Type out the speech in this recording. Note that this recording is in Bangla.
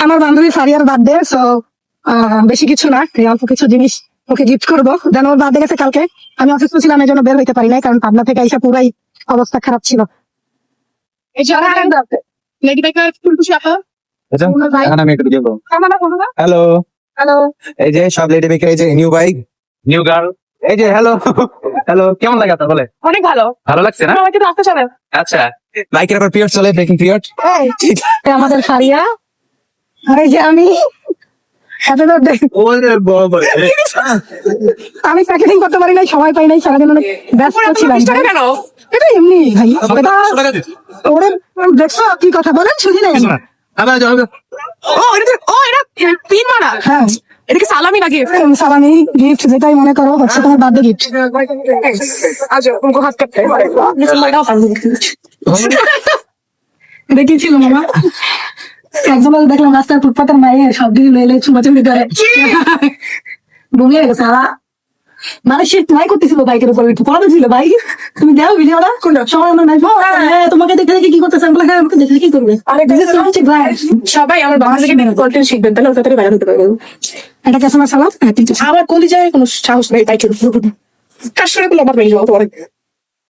আমার বান্ধবী ফারিয়ার বার্থডে, সো বেশি কিছু না, এই অল্প কিছু জিনিস ওকে গিফট করবো। দেন ওর বার্থডে গেছে কালকে, আমি অসুস্থ ছিলাম, এই জন্য বের হইতে পারি নাই, কারণ পাবনা থেকে এসে পুরাই অবস্থা খারাপ ছিল। হ্যালো, হ্যালো, এই যে সব লেডি বেকার, এই যে নিউ বাইক, নিউ গার্ল, এই যে হ্যালো হ্যালো, কেমন লাগে আপনার বলে? অনেক ভালো, ভালো লাগছে না? আমাকে তো আসতে চলে। আচ্ছা, বাইকের আবার পিরিয়ড চলে, ব্রেকিং পিরিয়ড। ঠিক, আমাদের ফারিয়া, আর এই যে আমি happy birthday। ওরে বাবা, আমি প্যাকেটিং করতে পারি নাই, সময় পাই নাই, সারাদিন অনেক ব্যস্ত ছিলাম। কেন? এটা এমনি ভাই, ওরে দেখছো কি কথা বলেন, শুনি নাই আমি। আবার যাও। হ্যাঁ, এটা কি সালামি নাকি? সালামি গিফট যেটাই মনে করো হচ্ছে তোমার বার্থডে গিফট। দেখেছিল মামা, একজন দেখলাম রাস্তার ফুটপাতের মায়ের সব দিন লইলে চুমাচুমি করে ঘুমিয়ে গেছে। মানে সে ট্রাই করতেছিল বাইকের উপর, একটু পড়া ছিল ভাই, তুমি দেও ভিডিওটা সময় আমার নাই। তোমাকে দেখে দেখে কি করতেছে, আমি হ্যাঁ আমাকে দেখে কি করবে। সবাই আমার বাবা থেকে কন্টেন্ট শিখবেন, তাহলে ওটা থেকে বাইরে হতে পারবেন। এটা কাস্টমার সালাম। আমার কলিজায় কোনো সাহস নেই বাইকের উপর, কাজ করে বলে আমার মেয়ে যাবো তোমার।